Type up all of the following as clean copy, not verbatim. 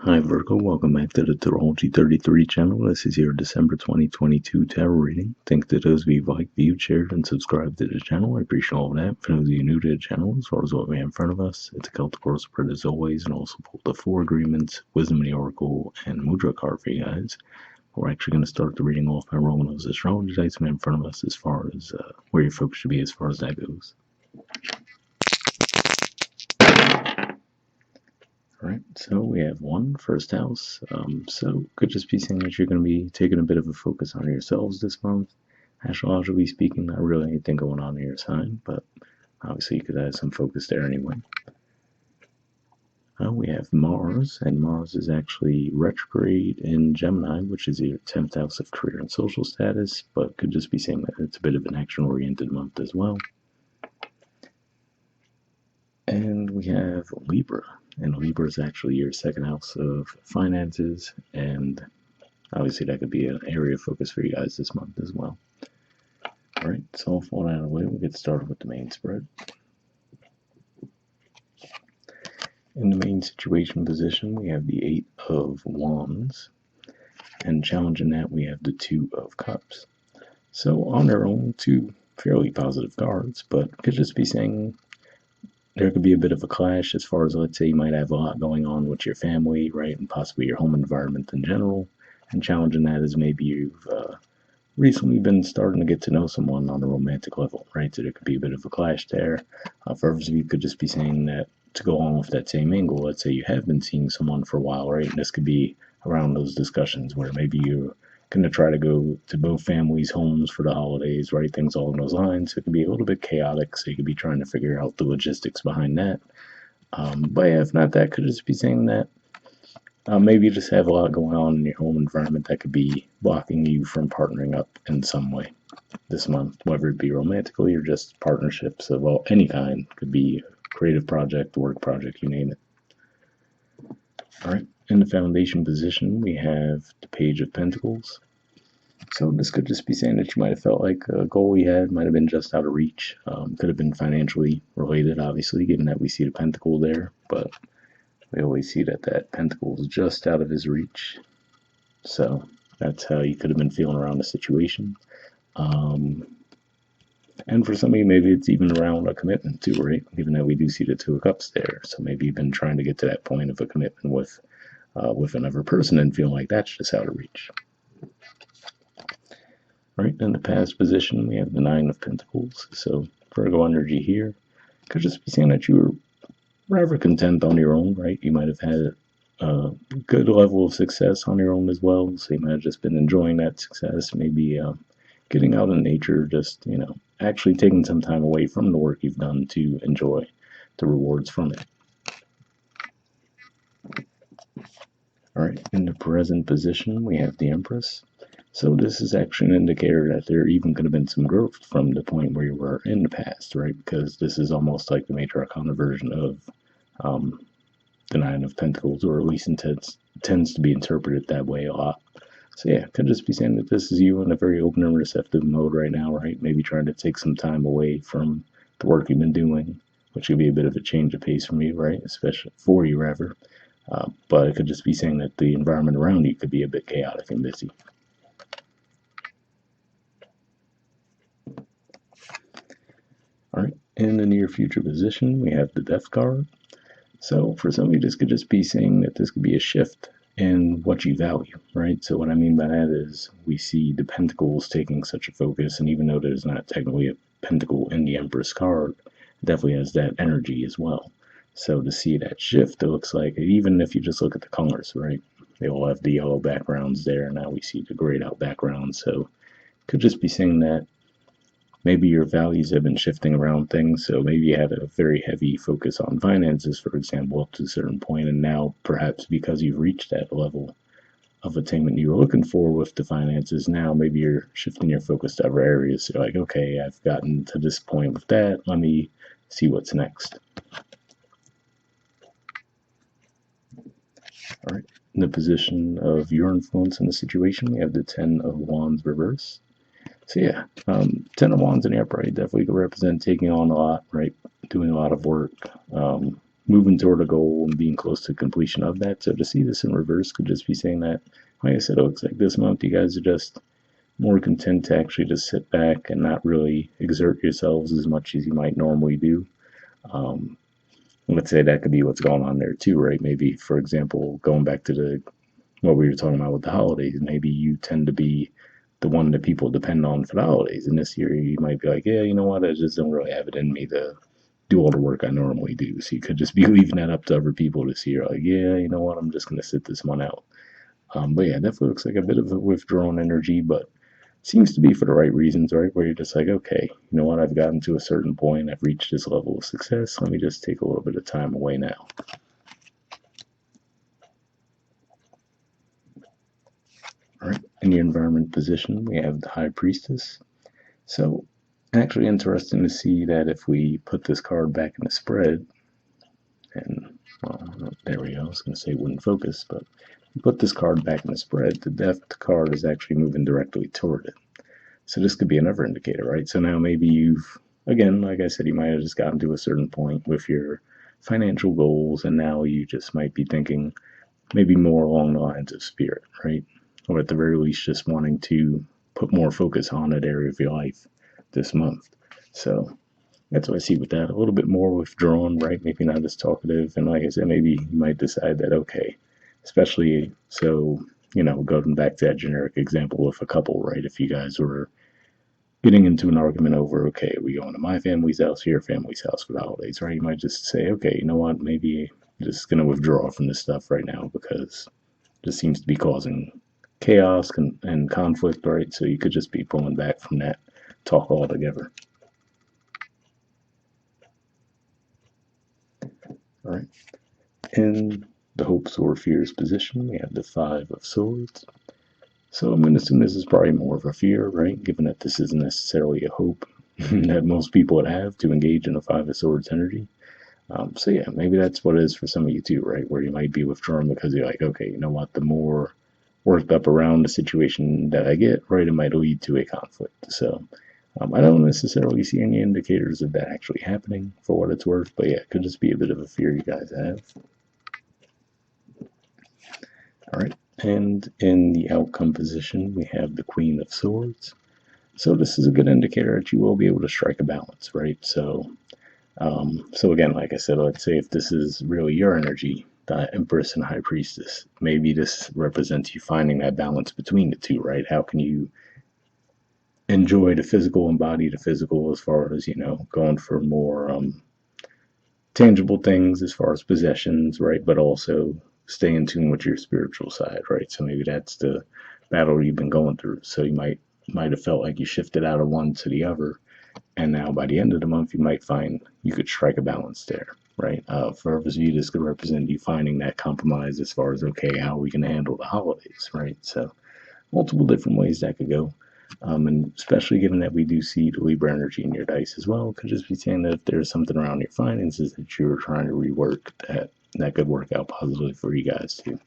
Hi Virgo, welcome back to the Astrology 33 channel. This is your December 2022 tarot reading. Thanks to those of you who liked, viewed, shared, and subscribed to the channel. I appreciate all of that. For those of you new to the channel, as far as what we have in front of us, it's a Celtic World spread as always, and also pulled the 4 agreements, Wisdom of the Oracle, and Mudra card for you guys. We're actually going to start the reading off by rolling those astrology dice we have in front of us as far as where your focus should be as far as that goes. Alright, so we have one first house. So could just be saying that you're going to be taking a bit of a focus on yourselves this month. Astrologically speaking, not really anything going on in your sign, but obviously you could have some focus there anyway. We have Mars, and Mars is actually retrograde in Gemini, which is your 10th house of career and social status, but could just be saying that it's a bit of an action-oriented month as well. And we have Libra, and Libra is actually your 2nd house of finances, and obviously that could be an area of focus for you guys this month as well. Alright, so with all that out of the way, we'll get started with the main spread. In the main situation position, we have the 8 of Wands, and challenging that, we have the 2 of Cups. So on their own, 2 fairly positive cards, but could just be saying there could be a bit of a clash as far as, let's say, you might have a lot going on with your family, right, and possibly your home environment in general. And challenging that is maybe you've recently been starting to get to know someone on a romantic level, right? So there could be a bit of a clash there. For others of you, could just be saying that to go on with that same angle, let's say you have been seeing someone for a while, right? And this could be around those discussions where maybe you're going to try to go to both families' homes for the holidays, right? Things along those lines. It could be a little bit chaotic, so you could be trying to figure out the logistics behind that. But yeah, if not that, could just be saying that maybe you just have a lot going on in your home environment that could be blocking you from partnering up in some way this month, whether it be romantically or just partnerships of any kind. It could be a creative project, work project, you name it. All right, in the foundation position, we have the Page of Pentacles. So this could just be saying that you might have felt like a goal you had might have been just out of reach. Could have been financially related, obviously, given that we see the pentacle there, but we always see that pentacle is just out of his reach. So that's how you could have been feeling around the situation. And for some of you, maybe it's even around a commitment too, right? Given that we do see the 2 of Cups there. So maybe you've been trying to get to that point of a commitment with another person and feeling like that's just out of reach. Right, in the past position, we have the 9 of Pentacles. So Virgo energy here could just be saying that you were rather content on your own, right? You might have had a good level of success on your own as well. So you might have just been enjoying that success, maybe getting out in nature, just, actually taking some time away from the work you've done to enjoy the rewards from it. All right, in the present position, we have the Empress. So this is actually an indicator that there even could have been some growth from the point where you were in the past, right? Because this is almost like the Major Arcana version of the 9 of Pentacles, or at least tends to be interpreted that way a lot. So yeah, could just be saying that this is you in a very open and receptive mode right now, right? Maybe trying to take some time away from the work you've been doing, which could be a bit of a change of pace for you, right? Especially for you, rather. But it could just be saying that the environment around you could be a bit chaotic and busy. All right, in the near future position, we have the Death card. So for some of you, this could just be saying that this could be a shift in what you value, right? So what I mean by that is we see the Pentacles taking such a focus, and even though there's not technically a Pentacle in the Empress card, it definitely has that energy as well. So to see that shift, it looks like, even if you just look at the colors, right? They all have the yellow backgrounds there, and now we see the grayed out background. So it could just be saying that maybe your values have been shifting around things. So maybe you had a very heavy focus on finances, for example, up to a certain point, and now perhaps because you've reached that level of attainment you were looking for with the finances, now maybe you're shifting your focus to other areas. You're like, okay, I've gotten to this point with that, let me see what's next. All right, in the position of your influence in the situation, we have the 10 of Wands reverse. So yeah, 10 of Wands in the upright definitely could represent taking on a lot, right? Doing a lot of work, moving toward a goal and being close to completion of that. So to see this in reverse could just be saying that, like I said, it looks like this month you guys are just more content to actually just sit back and not really exert yourselves as much as you might normally do. Let's say that could be what's going on there too, right? Maybe, for example, going back to the what we were talking about with the holidays, maybe you tend to be the one that people depend on for the holidays. And this year you might be like, yeah, you know what, I just don't really have it in me to do all the work I normally do. So you could just be leaving that up to other people this year. Like, yeah, you know what, I'm just going to sit this one out. But yeah, it definitely looks like a bit of a withdrawn energy, but seems to be for the right reasons, right? Where you're just like, okay, you know what, I've gotten to a certain point, I've reached this level of success, let me just take a little bit of time away now. All right, in your environment position, we have the High Priestess. So, actually interesting to see that if we put this card back in the spread, and, well, there we go, I was going to say it wouldn't focus, but put this card back in the spread, the Death card is actually moving directly toward it. So this could be another indicator, right? So now maybe you've, again, like I said, you might have just gotten to a certain point with your financial goals, and now you just might be thinking maybe more along the lines of spirit, right? Or at the very least, just wanting to put more focus on that area of your life this month. So that's what I see with that. A little bit more withdrawn, right? Maybe not as talkative. And like I said, maybe you might decide that, okay, especially so, going back to that generic example with a couple, right? If you guys were getting into an argument over, okay, we going to my family's house, your family's house for the holidays, right? You might just say, okay, you know what, maybe I'm just going to withdraw from this stuff right now because it just seems to be causing chaos and conflict, right? So you could just be pulling back from that talk altogether. All right. In the hopes or fears position, we have the Five of Swords. So I'm going to assume this is probably more of a fear, right? Given that this isn't necessarily a hope that most people would have to engage in a Five of Swords energy. So yeah, maybe that's what it is for some of you too, right? Where you might be withdrawn because you're like, okay, you know what? The more worked up around the situation that I get, right, it might lead to a conflict. So I don't necessarily see any indicators of that actually happening for what it's worth, but yeah, it could just be a bit of a fear you guys have. All right, and in the outcome position, we have the Queen of Swords. So this is a good indicator that you will be able to strike a balance, right? So again, like I said, let's say if this is really your energy, the Empress and High Priestess, maybe this represents you finding that balance between the two, right? How can you enjoy the physical, embody the physical as far as, going for more tangible things as far as possessions, right? But also stay in tune with your spiritual side, right? So maybe that's the battle you've been going through. So you might have felt like you shifted out of one to the other, and now by the end of the month, you might find you could strike a balance there, right? For others of you, this could represent you finding that compromise as far as, okay, how are we going to handle the holidays, right? So multiple different ways that could go. And especially given that we do see the Libra energy in your dice as well, could just be saying that if there's something around your finances that you're trying to rework, that could work out positively for you guys too.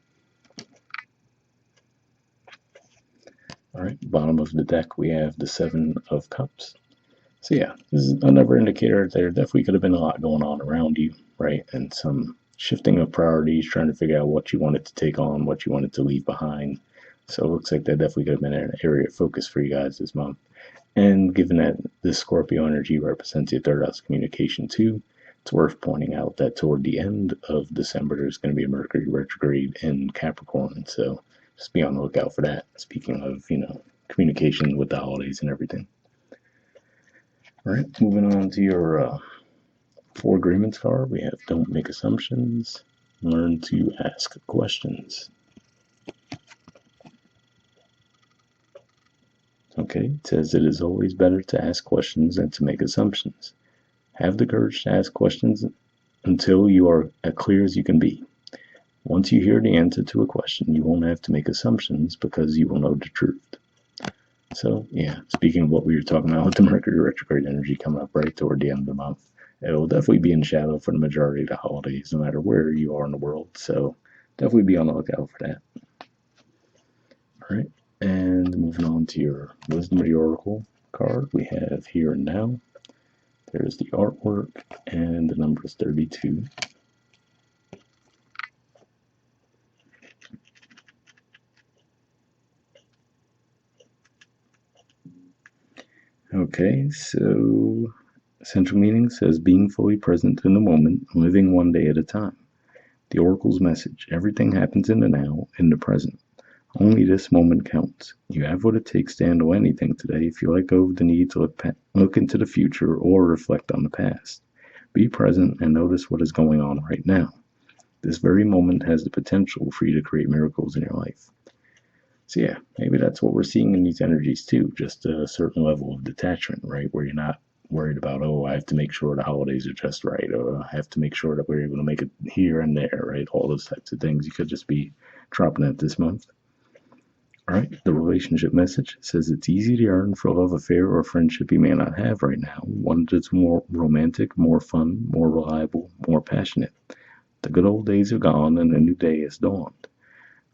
All right, bottom of the deck, we have the Seven of Cups. So yeah, this is another indicator there definitely could have been a lot going on around you, right? And some shifting of priorities, trying to figure out what you wanted to take on, what you wanted to leave behind. So it looks like that definitely could have been an area of focus for you guys this month. And given that this Scorpio energy represents your third house communication too, it's worth pointing out that toward the end of December, there's going to be a Mercury retrograde in Capricorn. So just be on the lookout for that. Speaking of, communication with the holidays and everything. All right, moving on to your Four Agreements card, we have Don't Make Assumptions, Learn to Ask Questions. Okay, it says it is always better to ask questions than to make assumptions. Have the courage to ask questions until you are as clear as you can be. Once you hear the answer to a question, you won't have to make assumptions because you will know the truth. So, yeah, speaking of what we were talking about with the Mercury retrograde energy coming up right toward the end of the month, it will definitely be in shadow for the majority of the holidays, no matter where you are in the world. So, definitely be on the lookout for that. All right, and moving on to your Wisdom of the Oracle card, we have Here and Now. There's the artwork, and the number is 32. Okay, so essential meaning says being fully present in the moment, living one day at a time. The Oracle's message: everything happens in the now, in the present. Only this moment counts. You have what it takes to handle anything today if you let go of the need to look into the future or reflect on the past. Be present and notice what is going on right now. This very moment has the potential for you to create miracles in your life. So yeah, maybe that's what we're seeing in these energies too, just a certain level of detachment, right? Where you're not worried about, oh, I have to make sure the holidays are just right, or I have to make sure that we're able to make it here and there, right? All those types of things you could just be dropping at this month. All right, the relationship message says it's easy to yearn for a love affair or friendship you may not have right now, one that's more romantic, more fun, more reliable, more passionate. The good old days are gone and a new day has dawned.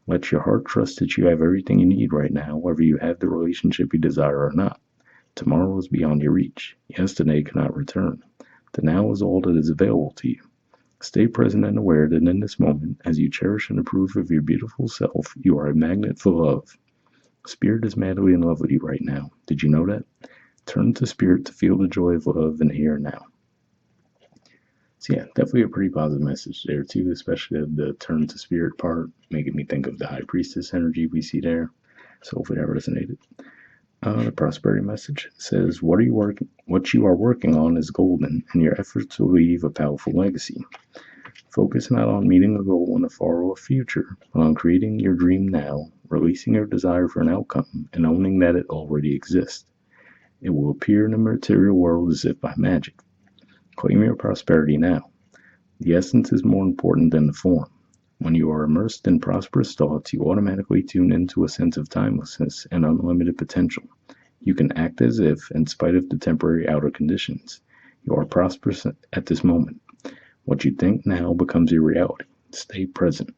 Let your heart trust that you have everything you need right now, whether you have the relationship you desire or not. Tomorrow is beyond your reach. Yesterday cannot return. The now is all that is available to you. Stay present and aware that in this moment, as you cherish and approve of your beautiful self, you are a magnet for love. Spirit is madly in love with you right now. Did you know that? Turn to Spirit to feel the joy of love in the here and now. So yeah, definitely a pretty positive message there too, especially the turn to Spirit part, making me think of the High Priestess energy we see there. So hopefully that resonated. The prosperity message says, what you are working on is golden, and your efforts will leave a powerful legacy. Focus not on meeting a goal in a far-off future, but on creating your dream now, releasing your desire for an outcome, and owning that it already exists. It will appear in the material world as if by magic. Claim your prosperity now. The essence is more important than the form. When you are immersed in prosperous thoughts, you automatically tune into a sense of timelessness and unlimited potential. You can act as if, in spite of the temporary outer conditions, you are prosperous at this moment. What you think now becomes your reality. Stay present.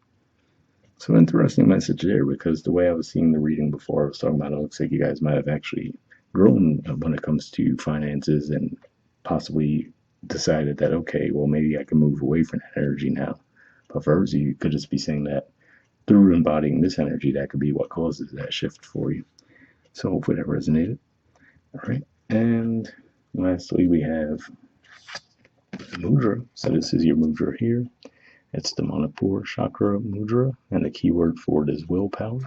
So interesting message there, because the way I was seeing the reading before, I was talking about, it looks like you guys might have actually grown when it comes to finances and possibly decided that, okay, well, maybe I can move away from that energy now. But for others, you could just be saying that through embodying this energy, that could be what causes that shift for you. So hopefully that resonated. All right. And lastly, we have Mudra. So this is your Mudra here. It's the Manipura Chakra Mudra, and the keyword for it is willpower.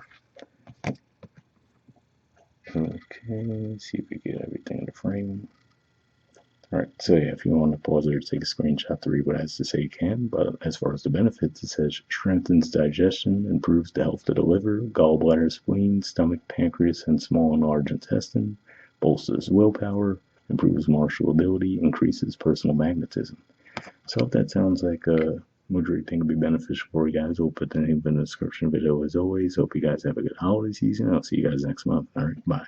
Okay, see if we get everything in the frame. Alright, so yeah, if you want to pause it or take a screenshot to read what it has to say, you can. But as far as the benefits, it says strengthens digestion, improves the health of the liver, gallbladder, spleen, stomach, pancreas, and small and large intestine, bolsters willpower, improves martial ability, increases personal magnetism. So if that sounds like a Mudra you think would be beneficial for you guys, we'll put the link in the description video as always. Hope you guys have a good holiday season. I'll see you guys next month. Alright, bye.